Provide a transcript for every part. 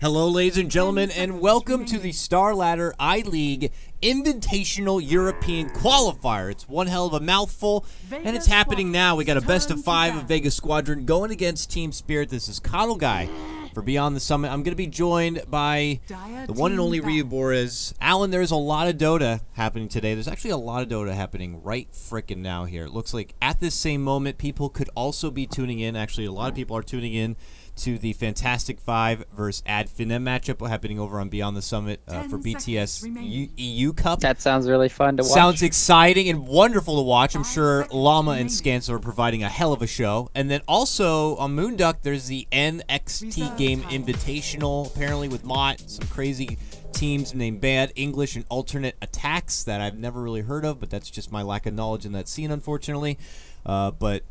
Hello, ladies and gentlemen, and welcome to the Star Ladder I-League Invitational European Qualifier. It's one hell of a mouthful, and it's happening now. We got a best of 5 of Vega Squadron going against Team Spirit. This is KotLGuy for Beyond the Summit. I'm going to be joined by the one and only Ryu Borez. Alan, there's a lot of Dota happening today. There's actually a lot of Dota happening right frickin' now here. It looks like at this same moment, people could also be tuning in. Actually, a lot of people are tuning in to the Fantastic Five versus Ad Finem matchup happening over on Beyond the Summit for BTS EU Cup. That sounds really fun to watch. Sounds exciting and wonderful to watch. I'm sure Llama and Scans are providing a hell of a show. And then also on Moonduck, there's the NXT Game Invitational, apparently with Mott, some crazy teams named Bad English and Alternate Attacks that I've never really heard of, but that's just my lack of knowledge in that scene, unfortunately. But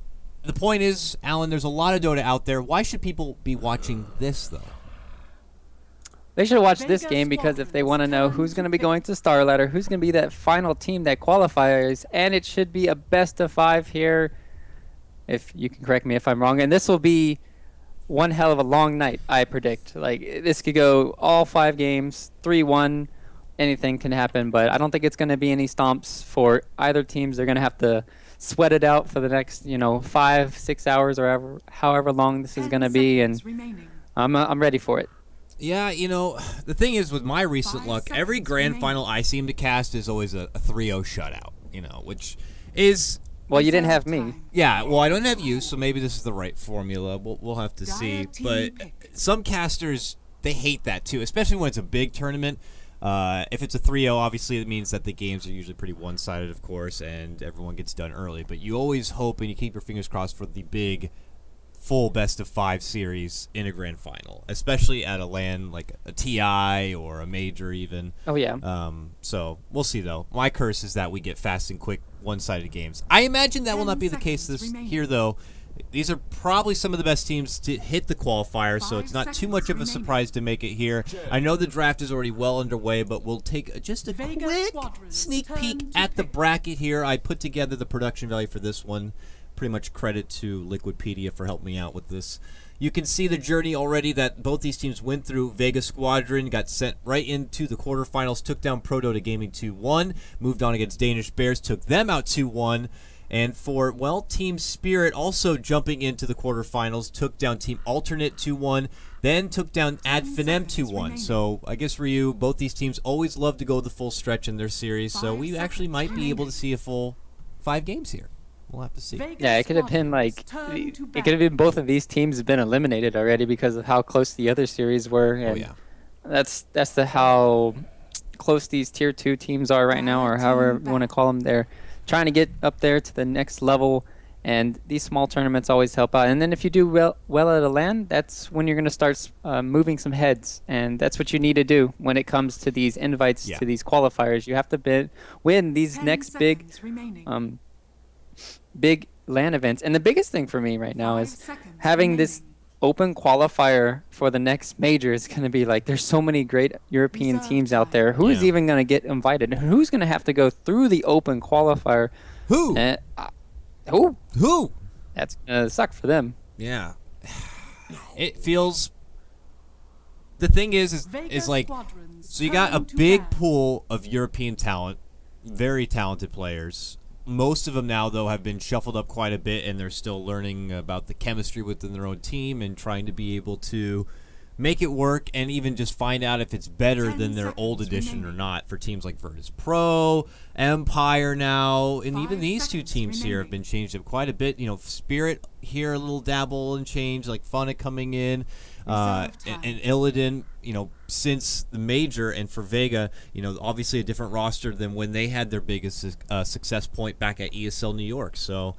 the point is, Alan, there's a lot of Dota out there. Why should people be watching this, though? They should watch this game because if they want to know who's going to be going to Star Ladder, who's going to be that final team that qualifies, and it should be a best of 5 here, if you can correct me if I'm wrong. And this will be one hell of a long night, I predict. Like, this could go all 5 games, 3-1, anything can happen, but I don't think it's going to be any stomps for either teams. They're going to have to sweat it out for the next, 5-6 hours or however long this is going to be, and I'm ready for it. Yeah, the thing is with my recent luck, every grand final I seem to cast is always a 3-0 shutout, which is... Well, you didn't have me. Yeah, well, I don't have you, so maybe this is the right formula. We'll have to see. But some casters, they hate that too, especially when it's a big tournament. If it's a 3-0, obviously it means that the games are usually pretty one-sided, of course, and everyone gets done early. But you always hope and you keep your fingers crossed for the big, full best-of-5 series in a grand final, especially at a LAN like a TI or a major even. Oh, yeah. So we'll see, though. My curse is that we get fast and quick one-sided games. I imagine that will not be the case here, though. These are probably some of the best teams to hit the qualifier, so it's not too much of a surprise to make it here. I know the draft is already well underway, but we'll take just a quick sneak peek at the bracket here. I put together the production value for this one. Pretty much credit to Liquidpedia for helping me out with this. You can see the journey already that both these teams went through. Vega Squadron got sent right into the quarterfinals, took down Proto Gaming 2-1, moved on against Danish Bears, took them out 2-1. And for, well, Team Spirit also jumping into the quarterfinals, took down Team Alternate 2-1, then took down Ad Finem 2-1. So I guess, Ryu, both these teams always love to go the full stretch in their series, so we actually might be able to see a full 5 games here. We'll have to see. Yeah, it could have been like, it could have been both of these teams have been eliminated already because of how close the other series were. And oh, yeah. That's how close these Tier 2 teams are right now, or however you want to call them. They're trying to get up there to the next level, and these small tournaments always help out. And then if you do well at a LAN, that's when you're going to start moving some heads, and that's what you need to do when it comes to these invites to these qualifiers. You have to win these next big LAN events. And the biggest thing for me right now is having this open qualifier for the next major is going to be like, there's so many great European teams out there. Who's even going to get invited? And who's going to have to go through the open qualifier? Who? Who? That's going to suck for them. Yeah. It feels... The thing is like... So you got a big pool of European talent, very talented players. Most of them now, though, have been shuffled up quite a bit, and they're still learning about the chemistry within their own team and trying to be able to make it work and even just find out if it's better than their old edition or not for teams like Virtus Pro, Empire now, and even these two teams here have been changed up quite a bit. Spirit here, a little dabble and change, like Funnet coming in, and Illidan, since the major, and for Vega, obviously a different roster than when they had their biggest success point back at ESL New York. So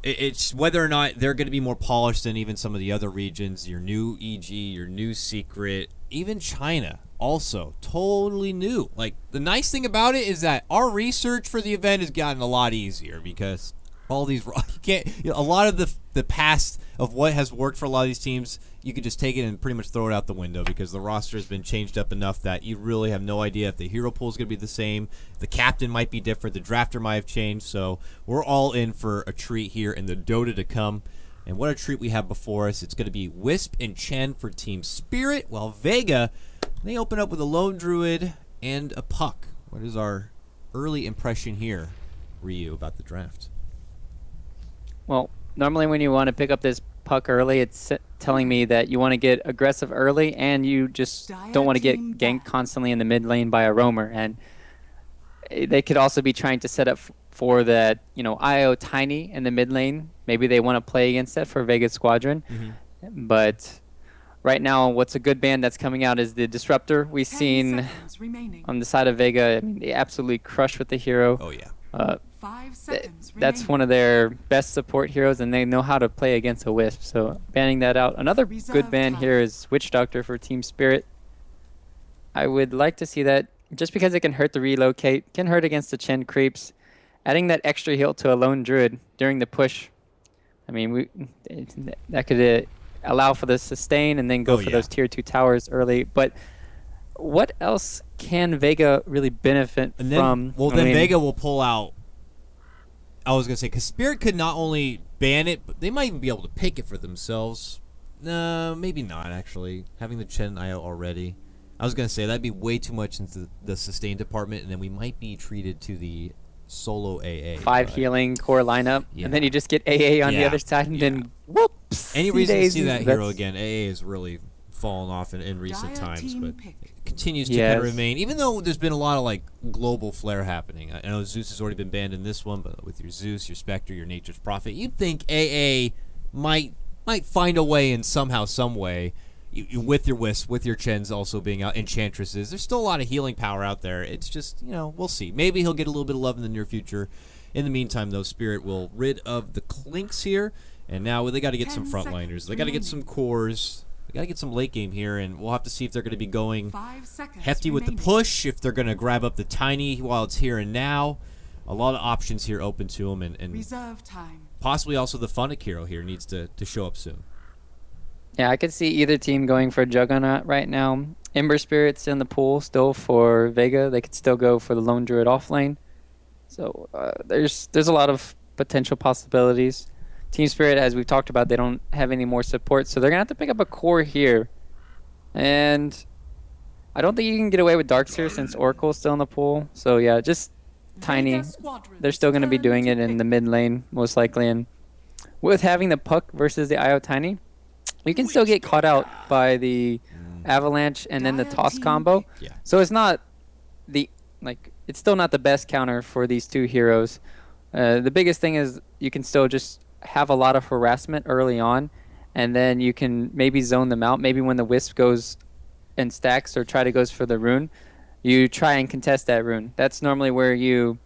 it's whether or not they're going to be more polished than even some of the other regions. Your new EG, your new Secret, even China also totally new. Like, the nice thing about it is that our research for the event has gotten a lot easier because all these a lot of the past of what has worked for a lot of these teams, you could just take it and pretty much throw it out the window because the roster has been changed up enough that you really have no idea if the hero pool is going to be the same, the captain might be different, the drafter might have changed. So we're all in for a treat here in the Dota to come. And what a treat we have before us. It's going to be Wisp and Chen for Team Spirit, while Vega, they open up with a Lone Druid and a Puck. What is our early impression here, Ryu, about the draft? Well, normally when you want to pick up this Puck early, it's telling me that you want to get aggressive early and you just don't want to get ganked constantly in the mid lane by a roamer. And they could also be trying to set up for that, IO Tiny in the mid lane. Maybe they want to play against that for Vega Squadron. But right now, what's a good ban that's coming out is the Disruptor. We've seen on the side of Vega, I mean, they absolutely crush with the hero. Oh, yeah. 5 seconds That's one of their best support heroes, and they know how to play against a Wisp. So banning that out. Another good ban here is Witch Doctor for Team Spirit. I would like to see that just because it can hurt the relocate, can hurt against the Chen creeps. Adding that extra heal to a Lone Druid during the push, I mean, that could allow for the sustain and then go for those tier 2 towers early. But what else can Vega really benefit from? Well, then Vega will pull out. I was going to say, because Spirit could not only ban it, but they might even be able to pick it for themselves. No, maybe not, actually. Having the Chen IO already. I was going to say, that'd be way too much into the sustain department, and then we might be treated to the solo AA. 5 healing core lineup, and then you just get AA on the other side, and then whoops. Any reason to see that hero again? AA is really fallen off in recent times, but it continues to kind of remain, even though there's been a lot of global flare happening. I know Zeus has already been banned in this one, but with your Zeus, your Spectre, your Nature's Prophet, you'd think AA might find a way in somehow, some way, with your Wisp, with your Chens also being out, Enchantresses. There's still a lot of healing power out there. It's just, we'll see. Maybe he'll get a little bit of love in the near future. In the meantime, though, Spirit will rid of the Clinks here, and now they got to get some frontliners. They got to get some cores. They got to get some late game here, and we'll have to see if they're going to be going hefty with the push, if they're going to grab up the Tiny while it's here and now. A lot of options here open to them, and reserve time. Possibly also the Funnick hero here needs to show up soon. Yeah, I could see either team going for Juggernaut right now. Ember Spirit's in the pool still for Vega. They could still go for the Lone Druid off lane. So there's a lot of potential possibilities. Team Spirit, as we've talked about, they don't have any more support, so they're going to have to pick up a core here. And I don't think you can get away with Darkseer since Oracle's still in the pool. So yeah, just Tiny. They're still going to be doing it in the mid lane, most likely. And with having the Puck versus the IO Tiny, you can still get caught out by the Avalanche and then the Toss combo. Yeah. So it's not it's still not the best counter for these two heroes. The biggest thing is you can still just have a lot of harassment early on, and then you can maybe zone them out. Maybe when the Wisp goes and stacks or goes for the rune, you try and contest that rune. That's normally where you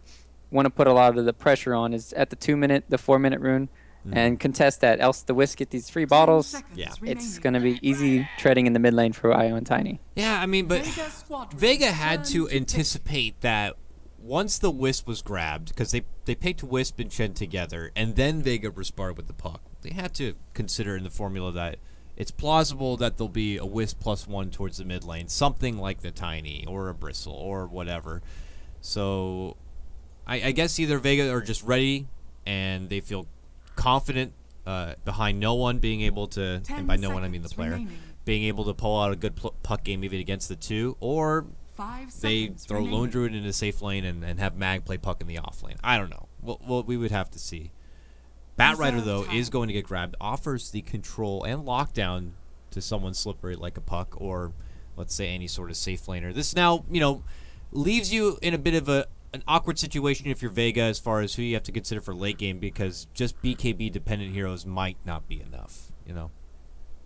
want to put a lot of the pressure on, is at the 2-minute, the 4-minute rune. And contest that, else the Wisp get these free bottles. It's going to be easy treading in the mid lane for IO and Tiny. Yeah, I mean, but Vega had to anticipate that once the Wisp was grabbed, because they picked Wisp and Chen together, and then Vega responded with the Puck. They had to consider in the formula that it's plausible that there'll be a Wisp +1 towards the mid lane, something like the Tiny or a Bristle or whatever. So I guess either Vega are just ready and they feel confident behind no one being able to, and by no one I mean the player, being able to pull out a good Puck game even against the two, or they throw Lone Druid into safe lane and have Mag play Puck in the off lane. I don't know. Well, we would have to see. Batrider, though, is going to get grabbed, offers the control and lockdown to someone slippery like a Puck, or let's say any sort of safe laner. This now, leaves you in a bit of an awkward situation if you're Vega as far as who you have to consider for late game, because just BKB dependent heroes might not be enough,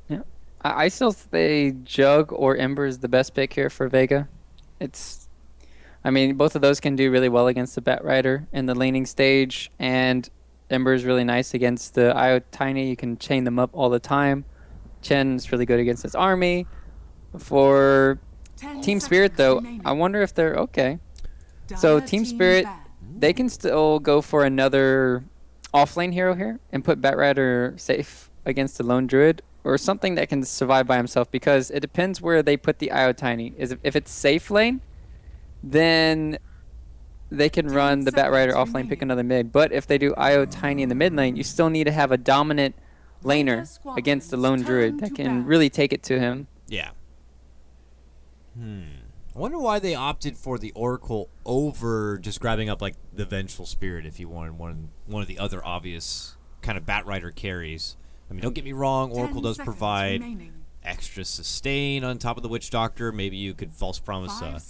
Yeah. I still say Jug or Ember is the best pick here for Vega. Both of those can do really well against the Batrider in the laning stage, and Ember is really nice against the IO Tiny. You can chain them up all the time. Chen's really good against his army. For Team Spirit, though, I wonder if they're okay. So Team Spirit, they can still go for another offlane hero here and put Batrider safe against the Lone Druid, or something that can survive by himself, because it depends where they put the IO Tiny. If it's safe lane, then they can run the Batrider offlane, pick another mid. But if they do IO Tiny in the mid lane, you still need to have a dominant laner against the lone druid that can really take it to him. Yeah. I wonder why they opted for the Oracle over just grabbing up like the Vengeful Spirit if you wanted one of the other obvious kind of Batrider carries. I mean, don't get me wrong, Oracle does provide extra sustain on top of the Witch Doctor. Maybe you could false promise a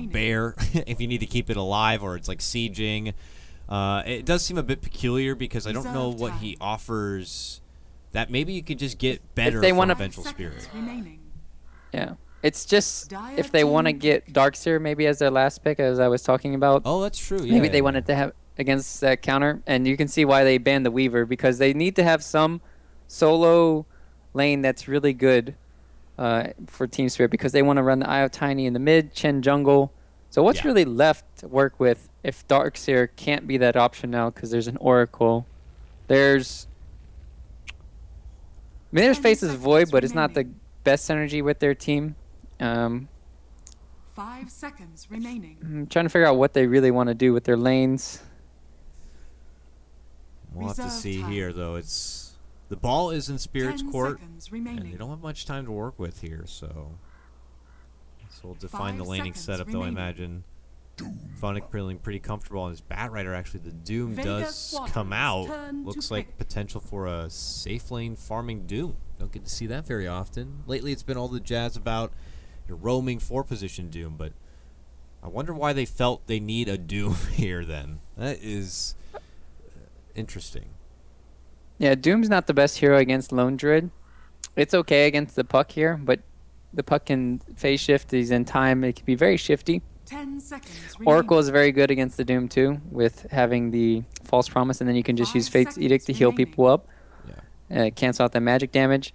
bear if you need to keep it alive, or it's like sieging. It does seem a bit peculiar because I don't know what he offers that maybe you could just get better from Vengeful Spirit. Yeah. It's just if they want to get Darkseer maybe as their last pick, as I was talking about. Oh, that's true. Yeah, maybe they wanted to have against that counter, and you can see why they banned the Weaver, because they need to have some solo lane that's really good for Team Spirit, because they want to run the Eye of Tiny in the mid, Chen jungle. So what's really left to work with if Darkseer can't be that option now because there's an Oracle? There's Faces Void, but it's not the best synergy with their team. 5 seconds remaining. I'm trying to figure out what they really want to do with their lanes. We'll have to see here, though. It's the ball is in Spirit's court, and they don't have much time to work with here, so we'll define the laning setup, though, I imagine. Phonic feeling pretty comfortable on his Batrider. Actually, the Doom does come out. Looks like potential for a safe lane farming Doom. Don't get to see that very often. Lately, it's been all the jazz about your roaming 4-position Doom, but I wonder why they felt they need a Doom here then. That is interesting. Yeah, Doom's not the best hero against Lone Druid. It's okay against the Puck here, but the Puck can phase shift. He's in time. It can be very shifty. 10 seconds Oracle is very good against the Doom too, with having the False Promise, and then you can just use Fate's Edict to heal people up. Cancel out the magic damage.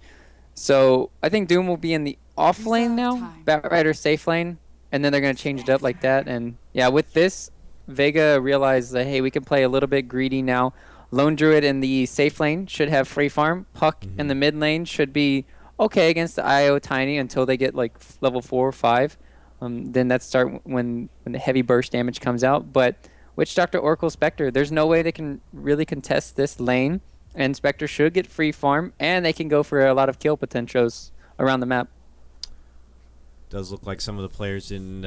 So I think Doom will be in the off lane now, Batrider safe lane, and then they're going to change it up like that. And yeah, with this, Vega realized that, hey, we can play a little bit greedy now. Lone Druid in the safe lane should have free farm. Puck in the mid lane should be okay against the IO Tiny until they get like level 4 or 5. Then that start when the heavy burst damage comes out. But Witch Doctor, Oracle, Spectre, there's no way they can really contest this lane. And Spectre should get free farm, and they can go for a lot of kill potentials around the map. Does look like some of the players didn't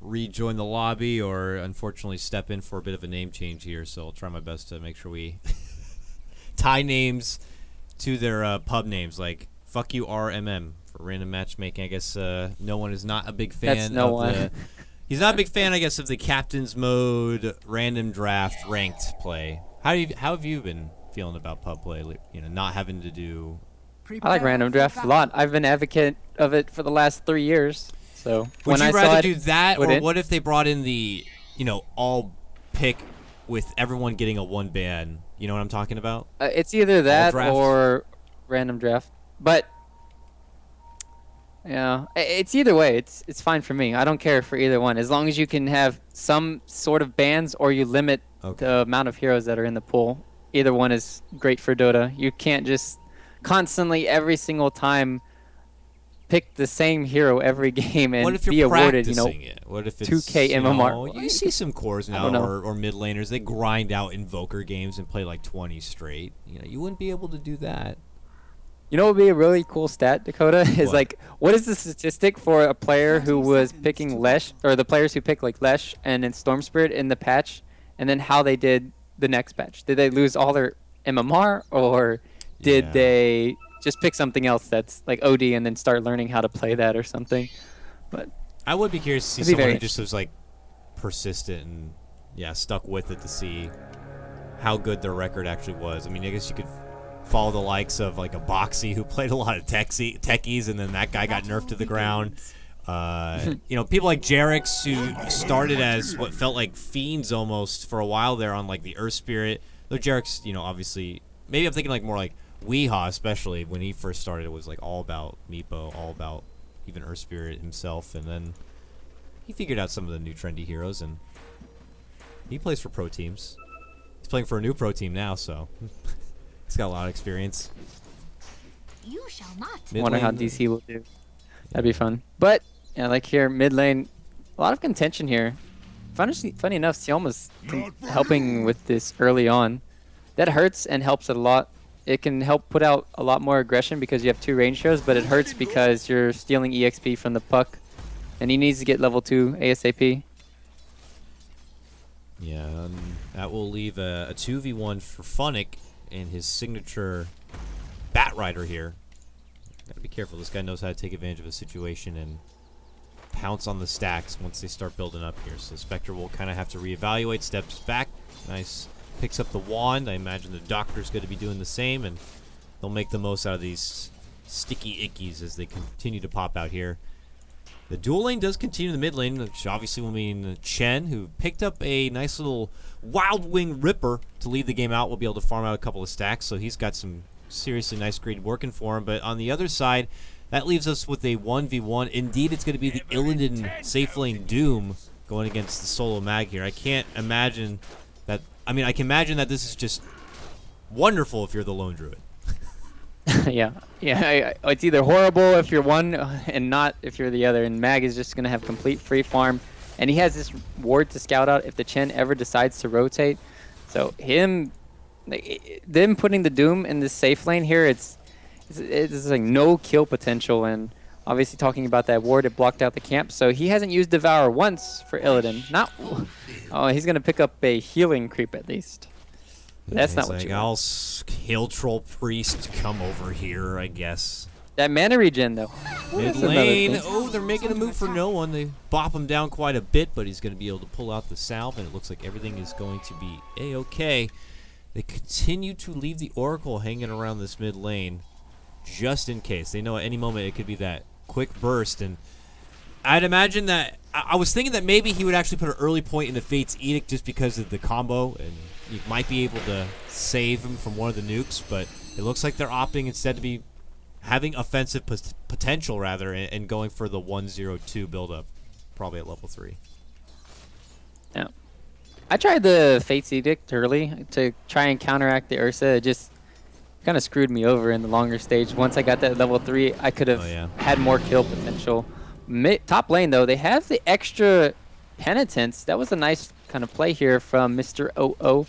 rejoin the lobby or unfortunately step in for a bit of a name change here, so I'll try my best to make sure we tie names to their pub names, like fuck you RMM for random matchmaking. I guess no one is not a big fan. That's no one. He's not a big fan, I guess, of the captain's mode random draft ranked play. How have you been feeling about pub play? You know, not having to do. I like random draft a lot. I've been advocate of it for the last 3 years. So would you rather do that, or what if they brought in the, all pick with everyone getting a 1 ban? You know what I'm talking about? It's either that or random draft. But yeah, it's either way. It's fine for me. I don't care for either one, as long as you can have some sort of bans or you limit the amount of heroes that are in the pool. Either one is great for Dota. You can't just constantly every single time pick the same hero every game and be awarded, What if it's 2K MMR? You see some cores now or mid laners, they grind out Invoker games and play like 20 straight. You wouldn't be able to do that. You know what would be a really cool stat, Dakota? Is what is the statistic for a player who was picking Lesh, or the players who picked like Lesh and then Storm Spirit in the patch, and then how they did the next patch? Did they lose all their MMR, or did they just pick something else that's like OD and then start learning how to play that or something? But I would be curious to see someone who just was like persistent and stuck with it to see how good their record actually was. I mean, I guess you could follow the likes of like a Boxy who played a lot of techies, and then that guy got nerfed to the ground. People like Jerix, who started as what felt like fiends almost for a while there on like the Earth Spirit. Though Jerix, obviously, maybe I'm thinking like more like Weehaw, especially when he first started, it was like all about Meepo, all about even Earth Spirit himself, and then he figured out some of the new trendy heroes, and he plays for pro teams. He's playing for a new pro team now, so he's got a lot of experience. You shall not. I wonder how DC will do. That'd be fun. But like here, mid lane, a lot of contention here. Funny enough, Sielma's helping with this early on. That hurts and helps a lot it can help put out a lot more aggression because you have 2 range heroes, but it hurts because you're stealing EXP from the puck. And he needs to get level 2 ASAP. Yeah, that will leave a 2v1 for Funnick and his signature Bat Rider here. Gotta be careful. This guy knows how to take advantage of a situation and pounce on the stacks once they start building up here. So Spectre will kind of have to reevaluate, steps back. Nice. Picks up the wand. I imagine the Doctor's going to be doing the same, and they'll make the most out of these sticky ickies as they continue to pop out here. The dual lane does continue in the mid lane, which obviously will mean Chen, who picked up a nice little Wild Wing Ripper to lead the game out, will be able to farm out a couple of stacks, so he's got some seriously nice greed working for him. But on the other side, that leaves us with a 1v1. Indeed, it's going to be the Illidan safe lane Doom going against the solo mag here. I can't imagine that. I mean, I can imagine that this is just wonderful if you're the lone druid. Yeah, it's either horrible if you're one and not if you're the other. And Mag is just going to have complete free farm. And he has this ward to scout out if the Chen ever decides to rotate. So them putting the Doom in this safe lane here, it's like no kill potential. And obviously talking about that ward, it blocked out the camp. So he hasn't used Devour once for Illidan. He's going to pick up a healing creep at least. That's not what you want. I'll Hill Troll Priest come over here, I guess. That mana regen, though. Mid lane. Oh, they're making a move for no one. They bop him down quite a bit, but he's going to be able to pull out the salve, and it looks like everything is going to be A-okay. They continue to leave the Oracle hanging around this mid lane just in case. They know at any moment it could be that quick burst, and I'd imagine that I was thinking that maybe he would actually put an early point in the Fate's Edict just because of the combo, and you might be able to save him from one of the nukes, but it looks like they're opting instead to be having offensive potential rather and going for the 1-0-2 build-up, probably at level 3. Yeah. I tried the Fate's Edict early to try and counteract the Ursa. It just kind of screwed me over in the longer stage. Once I got that level 3, I could have had more kill potential. Top lane, though, they have the extra penitence. That was a nice kind of play here from Mr. OO.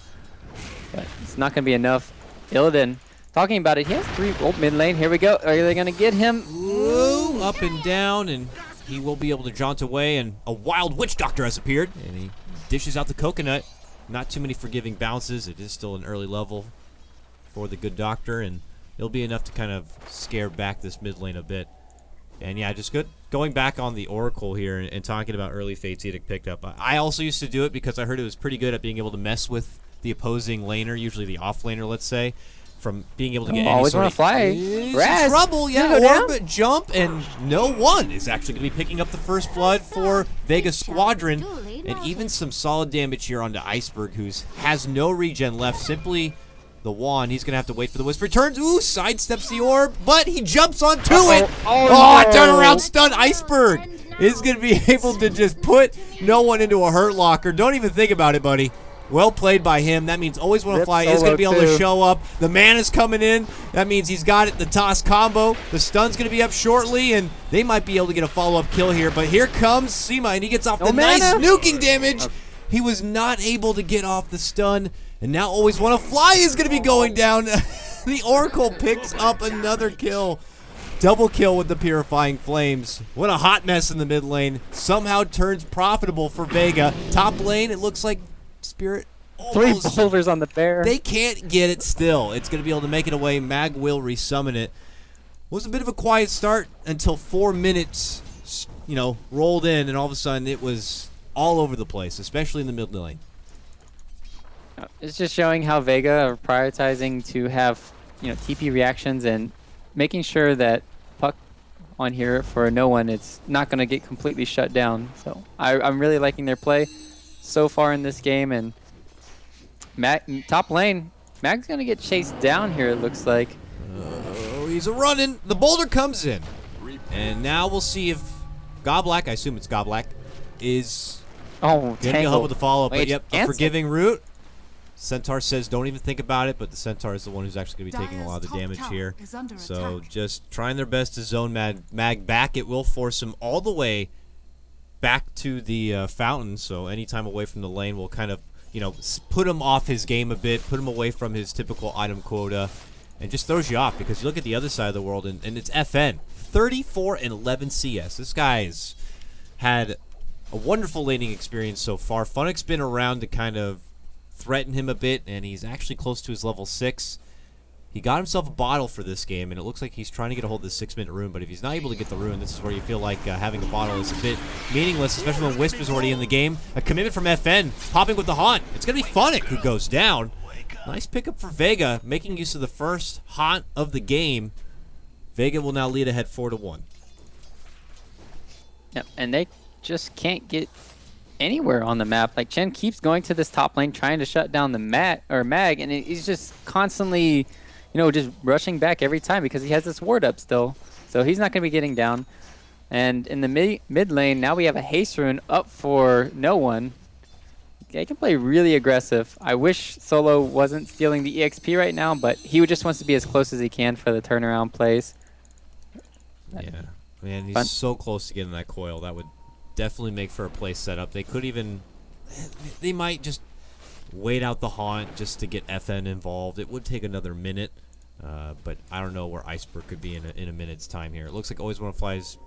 But it's not going to be enough. Illidan, talking about it, he has 3 ult mid lane. Here we go. Are they going to get him? Ooh, up and down, and he will be able to jaunt away, and a wild Witch Doctor has appeared, and he dishes out the coconut. Not too many forgiving bounces. It is still an early level for the good doctor, and it'll be enough to kind of scare back this mid lane a bit. And yeah, just going back on the Oracle here and talking about early Fate's Edict picked up. I also used to do it because I heard it was pretty good at being able to mess with the opposing laner, usually the off laner, let's say, from being able to get always want to fly. Trouble, yeah, orbit, jump, and no one is actually going to be picking up the first blood for Vega Squadron, and even some solid damage here onto Iceberg, who has no regen left, simply the wand. He's going to have to wait for the wisp. Returns, ooh, sidesteps the orb, but he jumps onto it. Oh, no. Turnaround stun. Iceberg is going to be able to just put no one into a hurt locker. Don't even think about it, buddy. Well played by him. That means always want to fly is going to be able to show up. The mana's coming in. That means he's got it. The toss combo. The stun's going to be up shortly, and they might be able to get a follow-up kill here. But here comes Seema, and he gets off the nice nuking damage. He was not able to get off the stun, and now always want to fly is going to be going down. The Oracle picks up another kill. Double kill with the Purifying Flames. What a hot mess in the mid lane. Somehow turns profitable for Vega. Top lane, it looks like Spirit almost. 3 boulders on the bear. They can't get it still. It's going to be able to make it away. Mag will resummon it. Was a bit of a quiet start until 4 minutes, rolled in, and all of a sudden it was all over the place, especially in the mid lane. It's just showing how Vega are prioritizing to have, TP reactions and making sure that puck on here for no one, it's not going to get completely shut down. So I'm really liking their play so far in this game, and top lane, Mag's gonna get chased down here, it looks like. Oh, he's a running. The boulder comes in, and now we'll see if Goblack, I assume it's Goblack, is going to help with the follow-up. But yep, a forgiving root. Centaur says don't even think about it, but the Centaur is the one who's actually going to be taking a lot of the damage here. So just trying their best to zone Mag back. It will force him all the way back to the fountain, so anytime away from the lane will kind of, put him off his game a bit, put him away from his typical item quota, and just throws you off because you look at the other side of the world, and it's FN. 34 and 11 CS. This guy's had a wonderful laning experience so far. Funnick's been around to kind of threaten him a bit, and he's actually close to his level 6. He got himself a bottle for this game, and it looks like he's trying to get a hold of this 6-minute rune, but if he's not able to get the rune, this is where you feel like having a bottle is a bit meaningless, especially when Wisp is already in the game. A commitment from FN, popping with the haunt. It's going to be Funnick who goes down. Nice pickup for Vega, making use of the first haunt of the game. Vega will now lead ahead 4-1. Yep, and they just can't get anywhere on the map. Like, Chen keeps going to this top lane, trying to shut down the mag, and he's just constantly, just rushing back every time because he has this ward up still. So he's not going to be getting down. And in the mid lane, now we have a haste rune up for no one. They can play really aggressive. I wish Solo wasn't stealing the EXP right now, but he just wants to be as close as he can for the turnaround plays. Yeah, man, he's so close to getting that coil. That would definitely make for a play setup. They could even, they might just wait out the haunt just to get FN involved. It would take another minute, but I don't know where Iceberg could be in a minute's time here. It looks like Always Wanna Fly's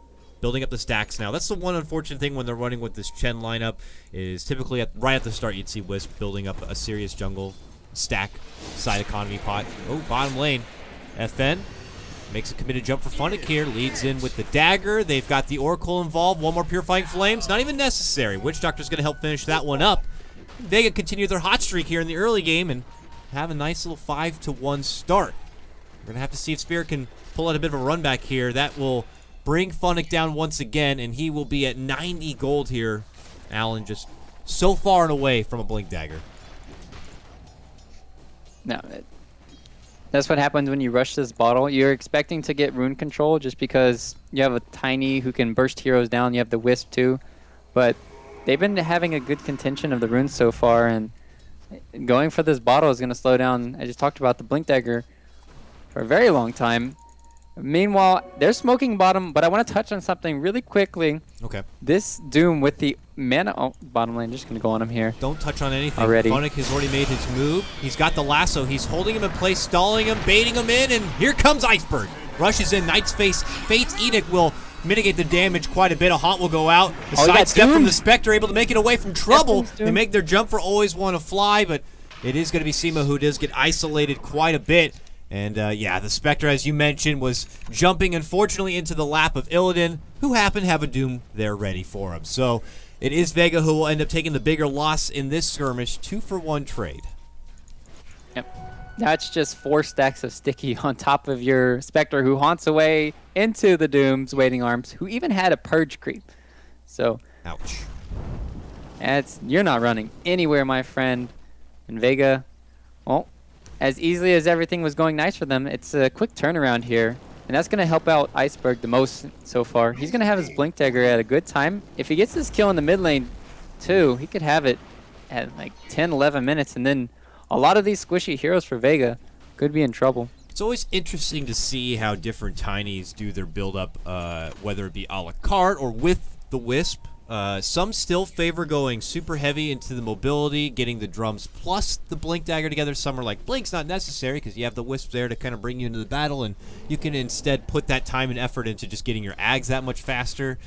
building up the stacks now. That's the one unfortunate thing when they're running with this Chen lineup is typically right at the start you'd see Wisp building up a serious jungle stack side economy pot. Oh, bottom lane. FN makes a committed jump for Funnick here. Leads in with the dagger. They've got the Oracle involved. One more Purifying Flames. Not even necessary. Witch Doctor's going to help finish that one up. Vega continue their hot streak here in the early game and have a nice little 5-1 start. We're going to have to see if Spirit can pull out a bit of a run back here. That will bring Funnick down once again, and he will be at 90 gold here. Allen just so far and away from a Blink Dagger. No, that's what happens when you rush this bottle. You're expecting to get rune control just because you have a Tiny who can burst heroes down. You have the Wisp too. But they've been having a good contention of the runes so far, and going for this bottle is going to slow down, I just talked about, the Blink Dagger for a very long time. Meanwhile, they're smoking bottom, but I want to touch on something really quickly. Okay. This Doom with the mana... Oh, bottom lane, just going to go on him here. Don't touch on anything. Already. Funnick has already made his move. He's got the lasso. He's holding him in place, stalling him, baiting him in, and here comes Iceberg. Rushes in. Knight's Face. Fate's Edict will mitigate the damage quite a bit. A haunt will go out. The sidestep from the Spectre, able to make it away from trouble. They make their jump for Always Wanna Fly, but it is going to be Sima who does get isolated quite a bit. And, yeah, the Spectre, as you mentioned, was jumping, unfortunately, into the lap of Illidan, who happened to have a Doom there ready for him. So it is Vega who will end up taking the bigger loss in this skirmish. 2-for-1 trade. Yep. That's just 4 stacks of Sticky on top of your Spectre, who haunts away into the Doom's waiting arms, who even had a Purge creep. So, ouch. You're not running anywhere, my friend. And Vega, well, as easily as everything was going nice for them, it's a quick turnaround here. And that's going to help out Iceberg the most so far. He's going to have his Blink Dagger at a good time. If he gets this kill in the mid lane, too, he could have it at like 10, 11 minutes. And then a lot of these squishy heroes for Vega could be in trouble. It's always interesting to see how different Tinies do their build-up, whether it be a la carte or with the Wisp. Some still favor going super heavy into the mobility, getting the drums plus the Blink Dagger together. Some are like, Blink's not necessary because you have the Wisp there to kind of bring you into the battle, and you can instead put that time and effort into just getting your Ags that much faster.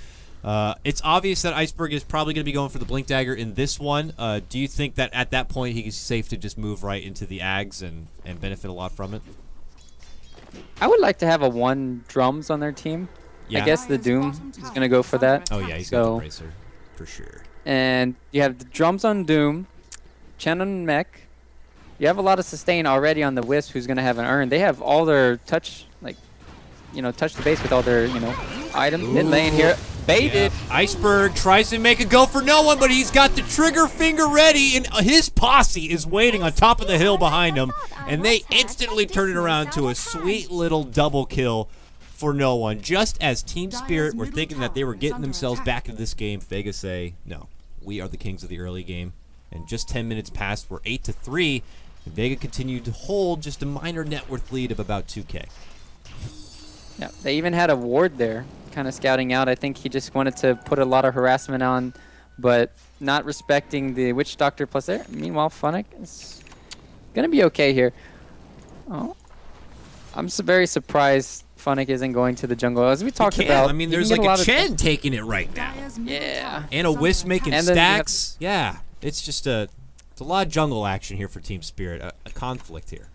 It's obvious that Iceberg is probably going to be going for the Blink Dagger in this one. Do you think that at that point he's safe to just move right into the Ags and benefit a lot from it? I would like to have a 1 drums on their team. Yeah. I guess the Doom is going to go for that. Oh, yeah, he's got the Bracer, for sure. And you have the drums on Doom, Chen on Mech. You have a lot of sustain already on the Wisp, who's going to have an Urn. They have all their touch, touch the base with all their, items. Ooh. Mid lane here, baited. Yeah. Iceberg tries to make a go for no one, but he's got the trigger finger ready, and his posse is waiting on top of the hill behind him. And they instantly turn it around to a sweet little double kill for no one. Just as Team Spirit were thinking that they were getting themselves back into this game, Vega say, no, we are the kings of the early game. And just 10 minutes passed, we're 8-3, and Vega continued to hold just a minor net worth lead of about 2K. Yeah, they even had a ward there, kind of scouting out. I think he just wanted to put a lot of harassment on, but not respecting the Witch Doctor plus there. Meanwhile, Funnick is going to be okay here. Oh. I'm very surprised Funnick isn't going to the jungle. As we talked about, I mean, you there's can like get a lot of- Chen taking it right now. Dire's middle Yeah. tower And a is Wisp under making attack. And then you have- stacks. Yeah, it's just it's a lot of jungle action here for Team Spirit. A conflict here.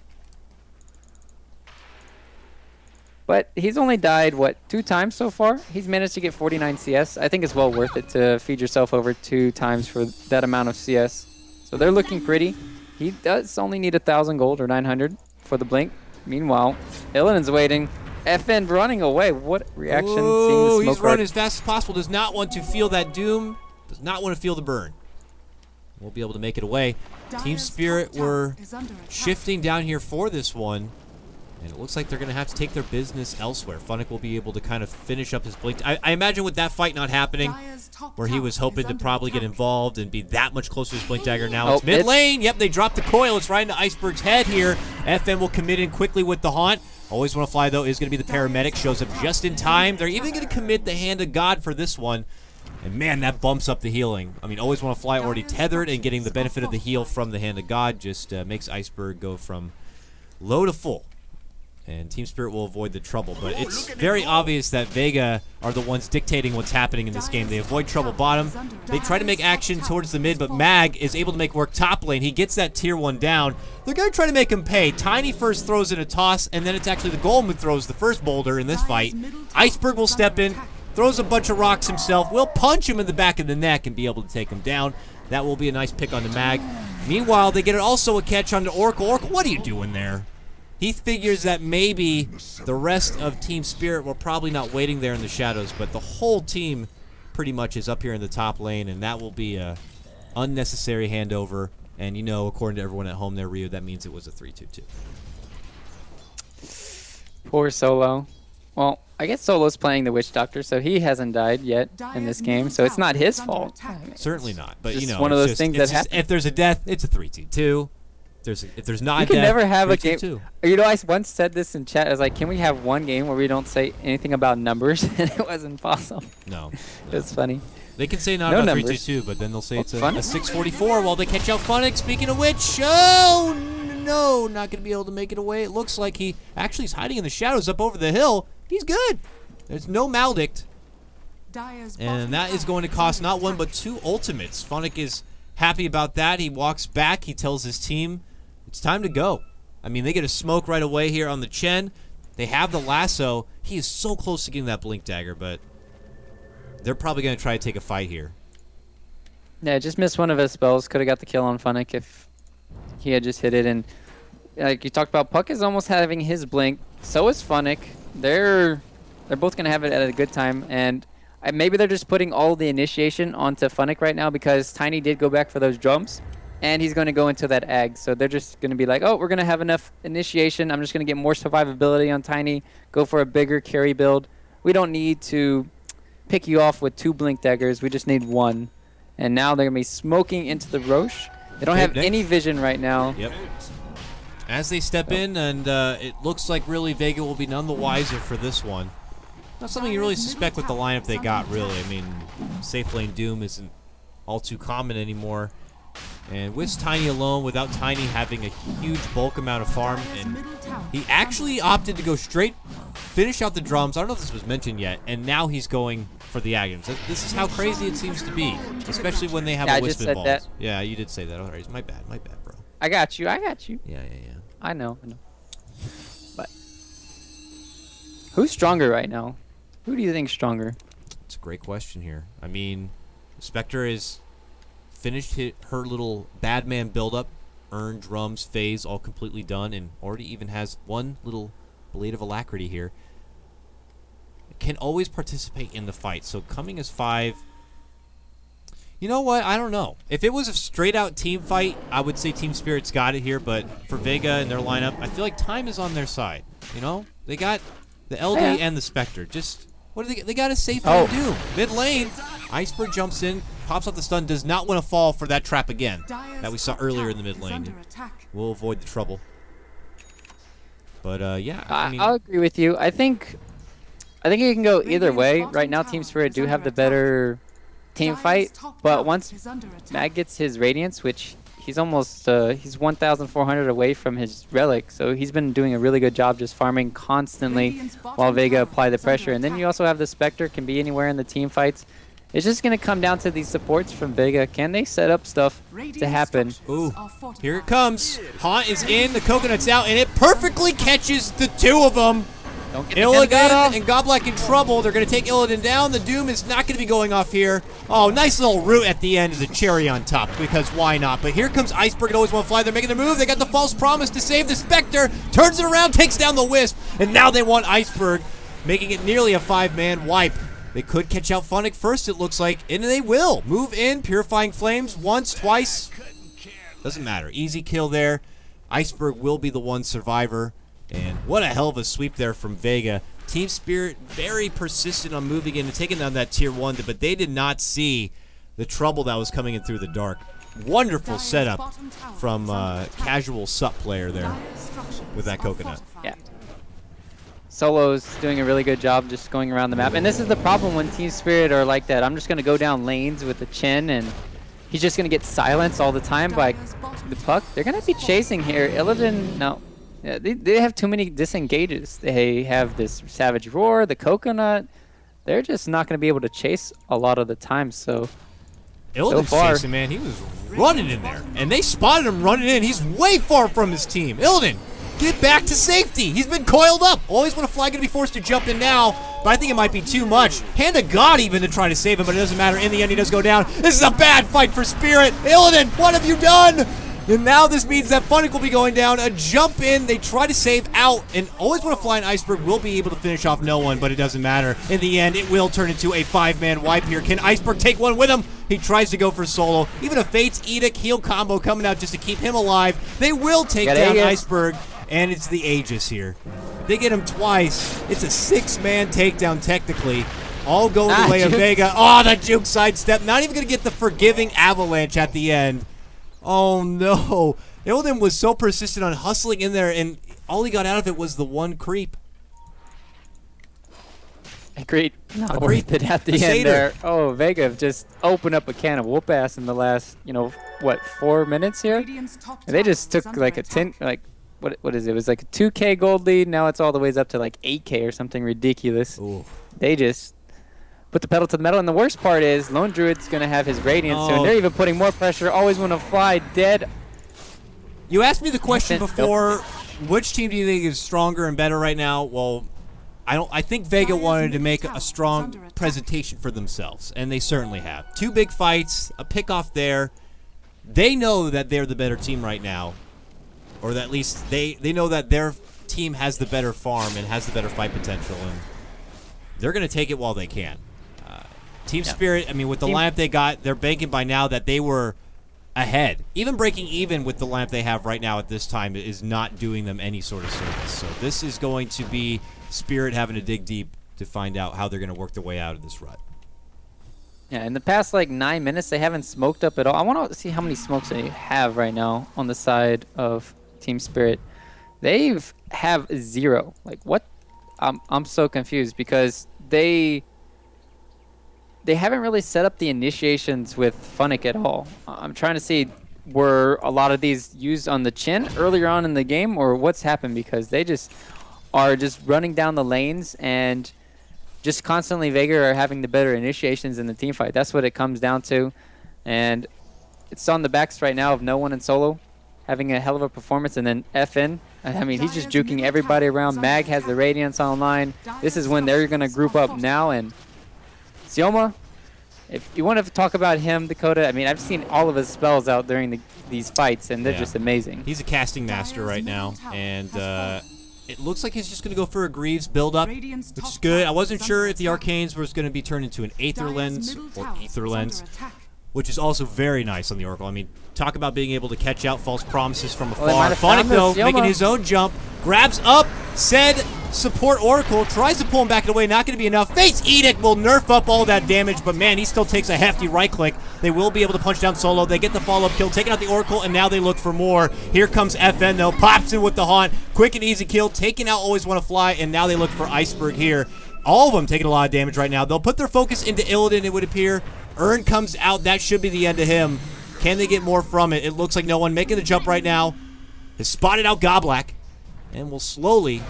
But he's only died, what, 2 times so far? He's managed to get 49 CS. I think it's well worth it to feed yourself over 2 times for that amount of CS. So they're looking pretty. He does only need 1,000 gold or 900 for the blink. Meanwhile, Illidan's waiting. FN running away. What reaction seeing the Oh, smoke he's running rod. as fast as possible. Does not want to feel that doom. Does not want to feel the burn. Won't be able to make it away. Team Dire's Spirit top tower were is under attack. shifting down here for this one. And it looks like they're going to have to take their business elsewhere. Funnick will be able to kind of finish up his blink. I imagine with that fight not happening, Dire's top where he tower was hoping is to under probably get attack. involved and be that much closer to his blink dagger. Now Oh, it's mid it's- lane. Yep, they dropped the coil. It's right into Iceberg's head here. FN will commit in quickly with the haunt. Always Want to Fly, though, is going to be the paramedic. Shows up just in time. They're even going to commit the Hand of God for this one. And man, that bumps up the healing. I mean, Always Want to Fly already tethered, and getting the benefit of the heal from the Hand of God just makes Iceberg go from low to full. And Team Spirit will avoid the trouble. But it's very obvious that Vega are the ones dictating what's happening in this game. They avoid trouble bottom. They try to make action towards the mid, but Mag is able to make work top lane. He gets that tier 1 down. They're going to try to make him pay. Tiny first throws in a toss, and then it's actually the Golem who throws the first boulder in this fight. Iceberg will step in, throws a bunch of rocks himself, will punch him in the back of the neck and be able to take him down. That will be a nice pick on the Mag. Meanwhile, they get also a catch on the Oracle. Oracle, what are you doing there? He figures that maybe the rest of Team Spirit were probably not waiting there in the shadows, but the whole team pretty much is up here in the top lane, and that will be a unnecessary handover. And you know, according to everyone at home there, Ryu, that means it was a 3-2-2. Poor Solo. Well, I guess Solo's playing the Witch Doctor, so he hasn't died yet in this game, so it's not his fault. Certainly not, but you Just know, one of it's those just- things it's that just- happen. if there's a death, it's a 3-2-2. If there's not You a can death, never have a game. 3-2-2. You know, I once said this in chat. I was like, can we have one game where we don't say anything about numbers? And it wasn't possible. No. It's funny. They can say not No about numbers. 3-2-2, but then they'll say it's a Funny. 644 while they catch out Funnick. Speaking of which, oh no, not going to be able to make it away. It looks like he actually is hiding in the shadows up over the hill. He's good. There's no Maldict, Dire's and bottom that is tower going to is cost under not one attack. but 2 ultimates. Funnick is happy about that. He walks back. He tells his team, it's time to go. I mean, they get a smoke right away here on the Chen. They have the lasso. He is so close to getting that Blink Dagger, but they're probably going to try to take a fight here. Yeah, just missed one of his spells. Could have got the kill on Funnick if he had just hit it. And like you talked about, Puck is almost having his blink. So is Funnick. They're both gonna have it at a good time. And maybe they're just putting all the initiation onto Funnick right now because Tiny did go back for those drums, and he's going to go into that ag. So they're just going to be like, oh, we're going to have enough initiation. I'm just going to get more survivability on Tiny. Go for a bigger carry build. We don't need to pick you off with 2 blink daggers. We just need 1. And now they're going to be smoking into the Roche. They don't have Nick. any vision right now. Yep. As they step in, and it looks like really Vega will be none the wiser for this one. Not something you really suspect with the lineup they got, really. I mean, safe lane Doom isn't all too common anymore. And with Tiny alone, without Tiny having a huge bulk amount of farm, and he actually opted to go straight, finish out the drums. I don't know if this was mentioned yet, and now he's going for the Agons. This is how crazy it seems to be, especially when they have Yeah, a I Wisp just said involved. that. Yeah, you did say that. All right, my bad, bro. I got you. Yeah. I know. But who's stronger right now? Who do you think's stronger? It's a great question here. I mean, Spectre has finished her little bad man build-up, earned drums, phase, all completely done, and already even has one little Blade of Alacrity here. Can always participate in the fight. So coming as 5... You know what? I don't know. If it was a straight-out team fight, I would say Team Spirit's got it here, but for Vega and their lineup, I feel like time is on their side. You know? They got the LD and the Spectre. Just... What do they got a safe lane do? Mid lane, Iceberg jumps in, pops out the stun, does not want to fall for that trap again that we saw earlier in the mid lane. We'll avoid the trouble. But yeah, I mean, I'll agree with you. I think it can go either way. Right now, Team Spirit do have the better team fight, but once Mag gets his Radiance, which he's almost he's 1,400 away from his relic, so he's been doing a really good job just farming constantly while Vega apply the pressure. And then you also have the Spectre, can be anywhere in the team fights. It's just going to come down to these supports from Vega. Can they set up stuff to happen? Ooh, here it comes. Haunt is in, the coconut's out, and it perfectly catches the two of them. Don't get the Illidan off. And Godblack in trouble. They're going to take Illidan down. The Doom is not going to be going off here. Oh, nice little root at the end is a cherry on top, because why not? But here comes Iceberg and Always Want to Fly. They're making the move. They got the false promise to save the Spectre. Turns it around, takes down the Wisp, and now they want Iceberg, making it nearly a 5-man wipe. They could catch out Funnick first, it looks like, and they will. Move in, Purifying Flames once, twice. Doesn't matter. Easy kill there. Iceberg will be the one survivor. And what a hell of a sweep there from Vega. Team Spirit very persistent on moving in and taking down that tier 1, but they did not see the trouble that was coming in through the dark. Wonderful setup from casual sup player there with that coconut. Yeah. Solo's doing a really good job just going around the map. And this is the problem when Team Spirit are like that. I'm just going to go down lanes with the Chen, and he's just going to get silenced all the time by the Puck. They're going to be chasing here. Illidan, no. Yeah, they have too many disengages. They have this Savage Roar, the Coconut. They're just not going to be able to chase a lot of the time. So Illidan's chasing, man. He was running in there, and they spotted him running in. He's way far from his team. Illidan, get back to safety. He's been coiled up. Always Want to Fly going to be forced to jump in now, but I think it might be too much. Hand of God even to try to save him, but it doesn't matter. In the end, he does go down. This is a bad fight for Spirit. Illidan, what have you done? And now this means that Funnick will be going down. A jump in. They try to save out. And Always Want to Fly and Iceberg will be able to finish off no one, but it doesn't matter. In the end, it will turn into a 5-man wipe here. Can Iceberg take one with him? He tries to go for solo. Even a Fate's Edict heal combo coming out just to keep him alive. They will take down Iceberg, and it's the Aegis here. If they get him twice, it's a 6-man takedown technically. All going the way of Vega. Oh, the juke sidestep. Not even going to get the forgiving avalanche at the end. Oh no. Illidan was so persistent on hustling in there, and all he got out of it was the one creep. Agreed. Not worth it at the end there. Oh, Vega just opened up a can of whoop ass in the last, what, 4 minutes here? And they just took like a 10, like, what is it? It was like a 2K gold lead. Now it's all the way up to like 8K or something ridiculous. Ooh. They just put the pedal to the metal, and the worst part is Lone Druid's going to have his Radiance soon. They're even putting more pressure. Always Want to Fly dead. You asked me the question before, which team do you think is stronger and better right now? Well, I think Vega wanted to make a strong presentation for themselves, and they certainly have. 2 big fights, a pick-off there. They know that they're the better team right now, or that at least they know that their team has the better farm and has the better fight potential, and they're going to take it while they can. Team Spirit, I mean, with the lamp they got, they're banking by now that they were ahead. Even breaking even with the lamp they have right now at this time is not doing them any sort of service. So this is going to be Spirit having to dig deep to find out how they're going to work their way out of this rut. Yeah, in the past, 9 minutes, they haven't smoked up at all. I want to see how many smokes they have right now on the side of Team Spirit. They have 0. Like, what? I'm so confused because they haven't really set up the initiations with Funnick at all. I'm trying to see, were a lot of these used on the Chin earlier on in the game, or what's happened, because they just are just running down the lanes, and just constantly Vega are having the better initiations in the team fight. That's what it comes down to. And it's on the backs right now of No One and Solo having a hell of a performance, and then FN. I mean, he's just juking everybody around. Mag has the Radiance online. This is when they're going to group up now, and Sioma, if you want to talk about him, Dakota, I mean, I've seen all of his spells out during these fights, and they're just amazing. He's a casting master right now, and it looks like he's just going to go for a Greaves build-up, which is good. I wasn't sure if the Arcanes was going to be turned into an Aether Lens or Ether Lens, which is also very nice on the Oracle. I mean, talk about being able to catch out false promises from afar. Funnick, though, making his own jump, grabs up said support Oracle, tries to pull him back away, not going to be enough. Fate's Edict will nerf up all that damage, but man, he still takes a hefty right-click. They will be able to punch down Solo. They get the follow-up kill, taking out the Oracle, and now they look for more. Here comes FN, though, pops in with the Haunt. Quick and easy kill, taking out Always Want to Fly, and now they look for Iceberg here. All of them taking a lot of damage right now. They'll put their focus into Illidan, it would appear. Urn comes out. That should be the end of him. Can they get more from it? It looks like no one making the jump right now has spotted out Goblak and will slowly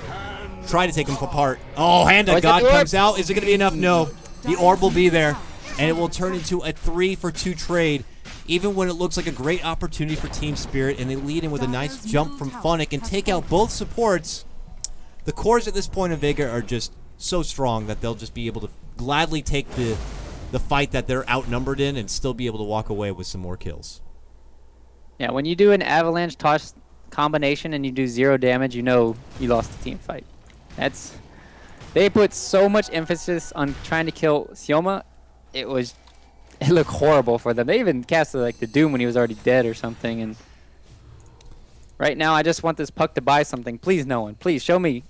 try to take him apart. Oh, Hand of God comes out. Is it going to be enough? No. The orb will be there, and it will turn into a 3-for-2 trade, even when it looks like a great opportunity for Team Spirit, and they lead in with a nice jump from Funnick and take out both supports. The cores at this point of Vega are just so strong that they'll just be able to gladly take the fight that they're outnumbered in and still be able to walk away with some more kills. Yeah, when you do an avalanche toss combination and you do 0 damage, you know you lost the team fight. They put so much emphasis on trying to kill Sioma. It looked horrible for them. They even casted like the Doom when he was already dead or something. And right now, I just want this puck to buy something. Please, no one. Please show me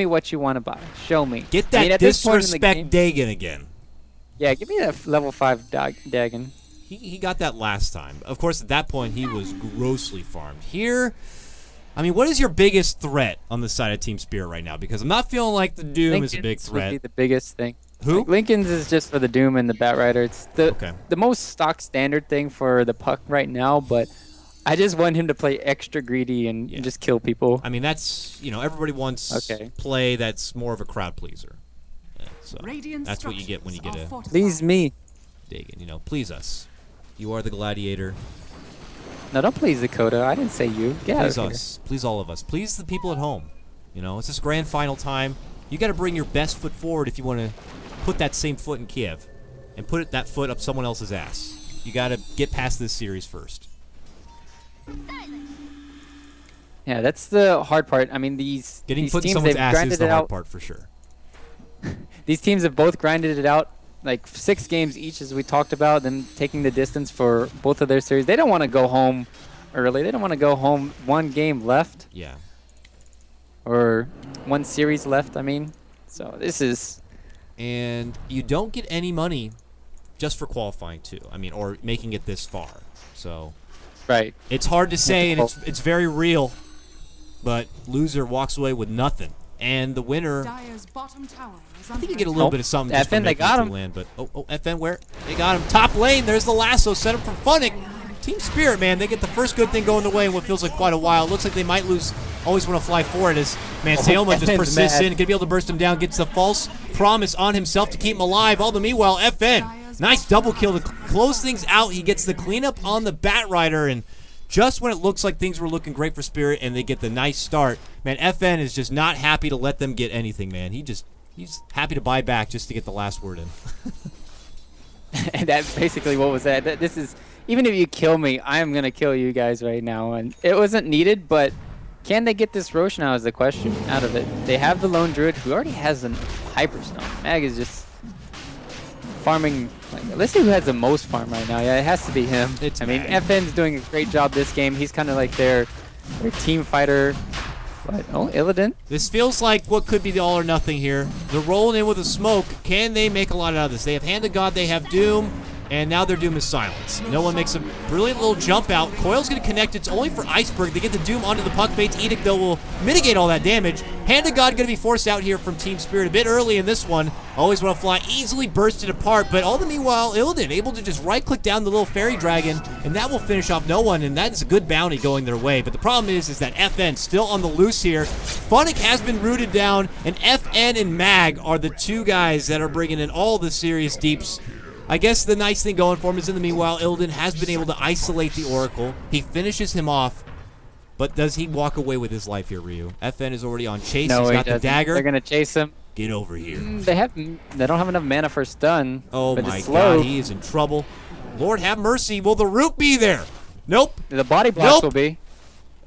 what you want to buy. Show me. Get that disrespect Dagon again. Yeah, give me that level 5 Dagon. He got that last time. Of course, at that point, he was grossly farmed. Here, I mean, what is your biggest threat on the side of Team Spirit right now? Because I'm not feeling like the Doom is a big threat. Would be the biggest thing. Who? Like, Lincoln's is just for the Doom and the Batrider. It's the most stock standard thing for the puck right now, but I just want him to play extra greedy and just kill people. I mean, that's, everybody wants play that's more of a crowd pleaser. So that's what you get when you get a please me. Dagon, please us. You are the gladiator. No, don't please Dakota. I didn't say you. Get please out of us. Please all of us. Please the people at home. It's this grand final time. You got to bring your best foot forward if you want to put that same foot in Kiev and put that foot up someone else's ass. You got to get past this series first. Yeah, that's the hard part. I mean, these getting foot in teams, someone's ass grinded is the hard part for sure. These teams have both grinded it out, like 6 games each, as we talked about, then taking the distance for both of their series. They don't want to go home early. They don't want to go home 1 game left. Yeah. Or 1 series left, I mean. So this is... And you don't get any money just for qualifying, too. I mean, or making it this far. So... Right. It's hard to say, and it's very real. But loser walks away with nothing. And the winner... I think you get a little bit of something just FN, they got him. Land, but FN where? They got him. Top lane, there's the lasso set up for Funnick. Team Spirit, man, they get the first good thing going the way in what feels like quite a while. Looks like they might lose. Always want to fly forward as, man, Sayoma just persists in. Gonna be able to burst him down, gets the false promise on himself to keep him alive. All the meanwhile, FN, nice double kill to close things out. He gets the cleanup on the Batrider, and just when it looks like things were looking great for Spirit and they get the nice start, man, FN is just not happy to let them get anything, man. He's happy to buy back just to get the last word in. And that's basically what was that. This is, even if you kill me, I am going to kill you guys right now. And it wasn't needed, but can they get this Roche now is the question out of it. They have the Lone Druid, who already has an Hyperstone. Mag is just farming. Let's see who has the most farm right now. Yeah, it has to be him. I mean, FN's doing a great job this game. He's kind of like their team fighter. But, Illidan. This feels like what could be the all or nothing here. They're rolling in with a smoke. Can they make a lot out of this? They have Hand of God, they have Doom, and now their Doom is silence. No one makes a brilliant little jump out. Coil's going to connect. It's only for Iceberg. They get the Doom onto the puck. Fate's Edict, though, will mitigate all that damage. Hand of God going to be forced out here from Team Spirit a bit early in this one. Always want to fly, easily bursted apart, but all the meanwhile, Illidan able to just right-click down the little fairy dragon, and that will finish off no one, and that is a good bounty going their way. But the problem is that FN still on the loose here. Funnick has been rooted down, and FN and Mag are the 2 guys that are bringing in all the serious deeps. I guess the nice thing going for him is in the meanwhile, Illidan has been able to isolate the Oracle. He finishes him off, but does he walk away with his life here, Ryu? FN is already on chase. No, he's got the dagger. They're going to chase him. Get over here. They don't have enough mana for stun. Oh my god, he is in trouble. Lord have mercy. Will the root be there? Nope. The body blocks will be.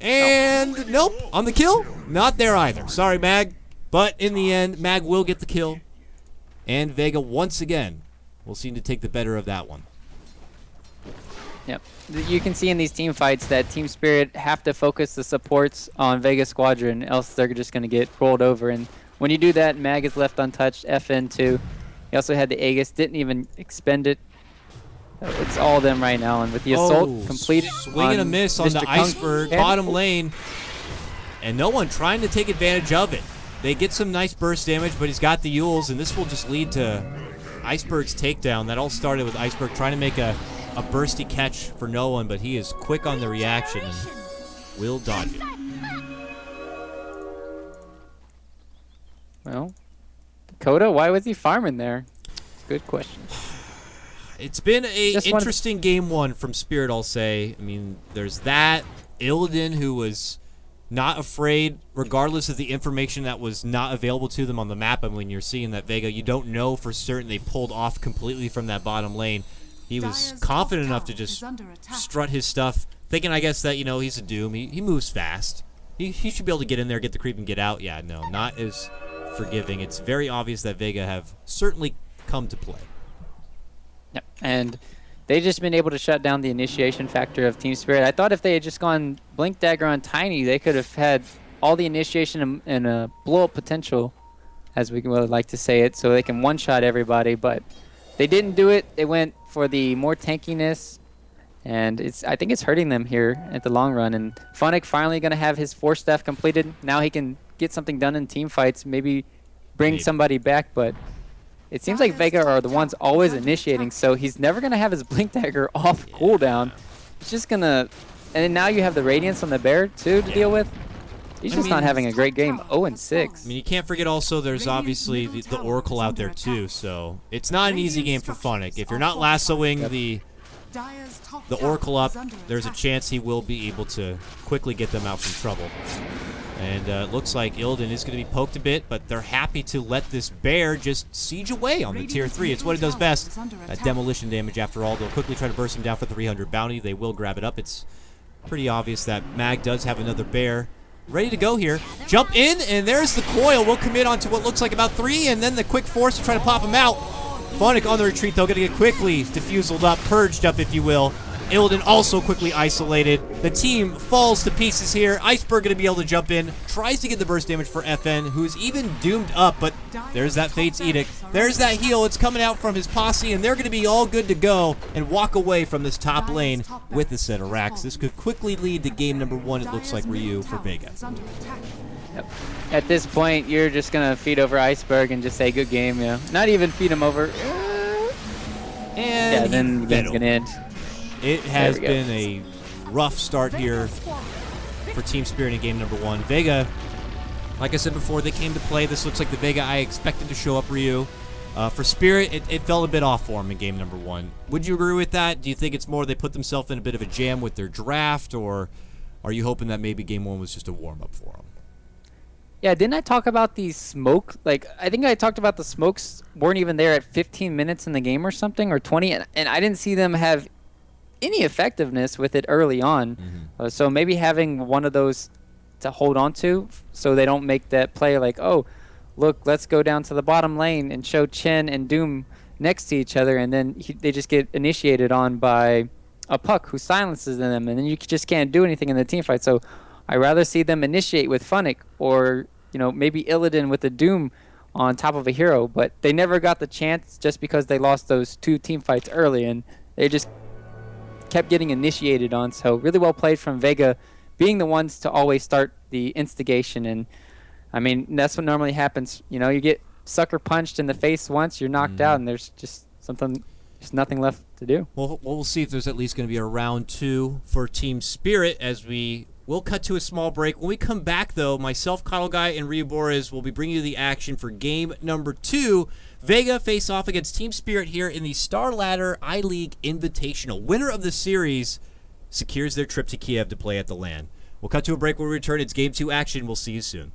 And nope. On the kill? Not there either. Sorry, Mag. But in the end, Mag will get the kill. And Vega once again will seem to take the better of that one. Yep. You can see in these team fights that Team Spirit have to focus the supports on Vega Squadron, else they're just going to get rolled over. And when you do that, Mag is left untouched, FN too. He also had the Aegis, didn't even expend it. It's all of them right now, and with the assault completed. Swing and a miss on the Iceberg, bottom lane. And no one trying to take advantage of it. They get some nice burst damage, but he's got the Yules, and this will just lead to Iceberg's takedown. That all started with Iceberg trying to make a a bursty catch for no one, but he is quick on the reaction and will dodge it. Well, Dakota, why was he farming there? Good question. It's been a Just interesting game one from Spirit, I'll say. I mean, there's that. Illidan, who was not afraid, regardless of the information that was not available to them on the map. And when you're seeing that Vega, you don't know for certain they pulled off completely from that bottom lane. He was confident enough to just strut his stuff, thinking, I guess, that, you know, he's a Doom. He moves fast. He should be able to get in there, get the creep, and get out. Yeah, no, not as forgiving. It's very obvious that Vega have certainly come to play. Yep. And they've just been able to shut down the initiation factor of Team Spirit. I thought if they had just gone Blink Dagger on Tiny, they could have had all the initiation and blow-up potential, as we would like to say it, so they can one-shot everybody. But they didn't do it. They went for the more tankiness, and I think it's hurting them here at the long run. And Funnick finally going to have his 4 staff completed. Now he can get something done in team fights, maybe bring somebody back, but it seems like Vega are the ones always initiating, so he's never going to have his Blink Dagger off cooldown. He's just going to... And then now you have the Radiance on the Bear, too, to deal with. He's just not having a great game. 0-6. I mean, you can't forget also there's obviously the Oracle out there, too, so it's not an easy game for Funnick. If you're not lassoing the Oracle up, there's a chance he will be able to quickly get them out from trouble. And it looks like Illidan is going to be poked a bit, but they're happy to let this bear just siege away on the tier 3. It's what it does best. That demolition damage after all. They'll quickly try to burst him down for 300 bounty. They will grab it up. It's pretty obvious that Mag does have another bear ready to go here. Jump in, and there's the coil. We'll commit onto what looks like about 3, and then the quick force to try to pop him out. Funnick on the retreat, though, going to get quickly diffuseled up, purged up, if you will. Illidan also quickly isolated. The team falls to pieces here. Iceberg going to be able to jump in. Tries to get the burst damage for FN, who's even doomed up, but there's that Fate's Edict. There's that heal. It's coming out from his posse, and they're going to be all good to go and walk away from this top lane with a set of racks. This could quickly lead to game number 1, it looks like, Ryu for Vega. Yep. At this point, you're just going to feed over Iceberg and just say, good game, yeah. Not even feed him over. And then the game's going to end. It has been a rough start here for Team Spirit in game number 1. Vega, like I said before, they came to play. This looks like the Vega I expected to show up, Ryu. For Spirit, it fell a bit off for him in game number 1. Would you agree with that? Do you think it's more they put themselves in a bit of a jam with their draft, or are you hoping that maybe game 1 was just a warm-up for them? Yeah, didn't I talk about the smoke? Like, I think I talked about the smokes weren't even there at 15 minutes in the game or something, or 20, and I didn't see them have any effectiveness with it early on. So maybe having one of those to hold on to so they don't make that play like, oh, look, let's go down to the bottom lane and show Chen and Doom next to each other, and then they just get initiated on by a Puck who silences them, and then you just can't do anything in the team fight. So I'd rather see them initiate with Funnick or, you know, maybe Illidan with the Doom on top of a hero, but they never got the chance just because they lost those 2 team fights early, and they just kept getting initiated on. So really well played from Vega, being the ones to always start the instigation. And I mean, that's what normally happens. You know, you get sucker punched in the face once, you're knocked out, and there's just nothing left to do. Well, we'll see if there's at least going to be a round 2 for Team Spirit as we will cut to a small break. When we come back, though, myself, KotLGuy, and Ryu Boris will be bringing you the action for game number 2. Vega face off against Team Spirit here in the Star Ladder I-League Invitational. Winner of the series secures their trip to Kiev to play at the LAN. We'll cut to a break when we return. It's game 2 action. We'll see you soon.